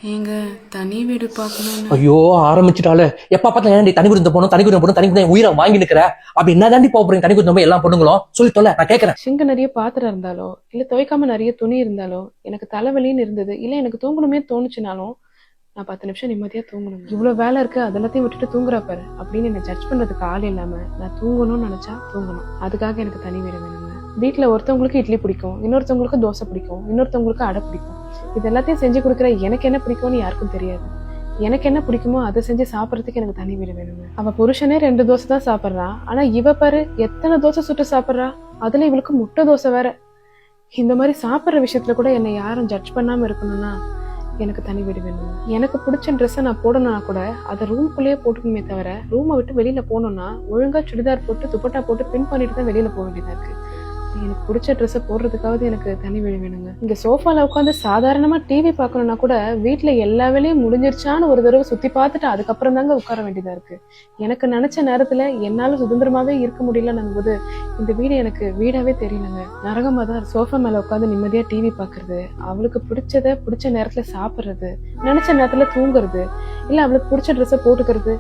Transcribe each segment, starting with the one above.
ஏங்க தனி வீடு பார்க்கணும்னு. ஐயோ ஆரம்பிச்சுட்டாலே எப்ப பார்த்தா ஏன்டி தனி குடும்பம் போகணும் தனி குடும்பம் போகணும் தனி குடும்பம் உயிரை வாங்கி நிக்கிற அப்படி என்ன தாண்டி போறீங்க தனி குடும்பம் எல்லா பொண்ணுங்களும் சொல்லி தொல்ல நான் கேட்கறேன். சிங்க நிறைய பாத்திரம் இருந்தாலோ இல்ல துவைக்காம நிறைய துணி இருந்தாலோ எனக்கு தலைவலின்னு இருந்தது இல்ல எனக்கு தூங்கணுமே தோணுச்சுனாலும் நான் 10 நிமிஷம் நிம்மதியா தூங்கணும். இவ்வளவு வேலை இருக்கு அதெல்லாத்தையும் விட்டுட்டு தூங்குறா பாரு அப்படின்னு என்ன ஜட்ஜ் பண்றதுக்கு ஆள் இல்லாம நான் தூங்கணும்னு நினைச்சா தூங்கணும். அதுக்காக எனக்கு தனி வீடு வேணுங்க. வீட்டுல ஒருத்தவங்களுக்கு இட்லி பிடிக்கும், இன்னொருத்தவங்களுக்கு தோசை பிடிக்கும், இன்னொருத்தவங்களுக்கு அடை பிடிக்கும். இது எல்லாத்தையும் செஞ்சு கொடுக்குற எனக்கு என்ன பிடிக்கும்னு யாருக்கும் தெரியாது. எனக்கு என்ன பிடிக்குமோ அதை செஞ்சு சாப்பிடறதுக்கு எனக்கு தனி வீடு வேணுங்க. அவ புருஷனே 2 தோசை தான் சாப்பிட்றா, ஆனா இவ பாரு எத்தனை தோசை சுட்டு சாப்பிட்றா. அதுல இவளுக்கு முட்டை தோசை வேற. இந்த மாதிரி சாப்பிட்ற விஷயத்துல கூட என்னை யாரும் ஜட்ஜ் பண்ணாம இருக்கணும்னா எனக்கு தனி வீடு வேணுங்க. எனக்கு பிடிச்ச ட்ரெஸ்ஸை நான் போடணும்னா கூட அதை ரூம்குள்ளேயே போட்டுக்கணுமே தவிர ரூமை விட்டு வெளியில போனோம்னா ஒழுங்கா சுடிதார் போட்டு துப்பட்டா போட்டு பின் பண்ணிட்டு தான் வெளியில போக வேண்டியதா இருக்கு. எனக்கு பிடிச்ச ட்ரெஸ்ஸை போடுறதுக்காவது எனக்கு தனி வீடு வேணுங்க. இங்க சோஃபால உட்காந்து சாதாரணமா டிவி பார்க்கணும்னா கூட வீட்டுல எல்லா வேலையும் முடிஞ்சிருச்சான்னு ஒரு தடவை சுத்தி பார்த்துட்டு அதுக்கப்புறம் தாங்க உட்கார வேண்டியதா இருக்கு. எனக்கு நினைச்ச நேரத்துல என்னால சுதந்திரமாவே இருக்க முடியலன்னும் போது இந்த வீடு எனக்கு வீடாவே தெரியலங்க. நரகமா தான். சோஃபா மேல உட்காந்து நிம்மதியா டிவி பாக்குறது, அவளுக்கு பிடிச்சத பிடிச்ச நேரத்துல சாப்பிடுறது, நினைச்ச நேரத்துல தூங்குறது, இல்ல அவளுக்கு பிடிச்ச ட்ரெஸ்ஸை போட்டுக்கிறது,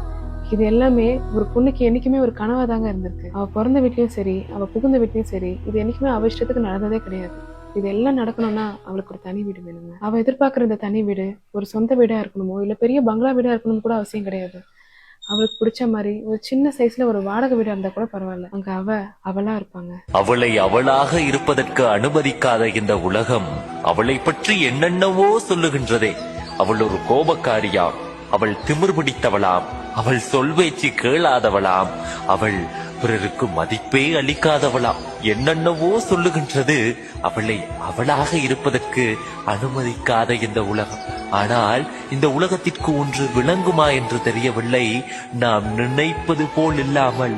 இது எல்லாமே ஒரு பொண்ணுக்கு என்னைக்குமே ஒரு கனவா தாங்க இருந்திருக்கு. அவ பிறந்த வீட்லயும் சரி அவ புகுந்த வீட்லயும் சரி இது என்னைக்குமே அவ இஷ்டத்துக்கு நடந்ததே கிடையாது. இது எல்லாம் நடக்கணும்னா அவளுக்கு ஒரு தனி வீடு வேணுங்க. அவ எதிர்பார்க்குற இந்த தனி வீடு ஒரு சொந்த வீடா இருக்கணுமோ இல்ல பெரிய பங்களா வீடா இருக்கணும் கூட அவசியம் கிடையாது. அவளுக்கு பிடிச்ச மாதிரி ஒரு சின்ன சைஸ்ல ஒரு வாடகை வீடா இருந்தா கூட பரவாயில்ல. அங்க அவளா இருப்பாங்க. அவளை அவளாக இருப்பதற்கு அனுமதிக்காத இந்த உலகம் அவளை பற்றி என்னென்னவோ சொல்லுகின்றதே. அவள் ஒரு கோபக்காரியாம், அவள் திமிர் பிடித்தவளாம், அவள் சொல்வேச்சு கேளாதவளாம், அவள் பிறருக்கு மதிப்பே அளிக்காதவளாம், என்னென்னவோ சொல்லுகின்றது அவளை அவளாக இருப்பதற்கு அனுமதிக்காத இந்த உலகம். ஆனால் இந்த உலகத்திற்கு ஒன்று விளங்குமா என்று தெரியவில்லை. நாம் நினைப்பது போல் இல்லாமல்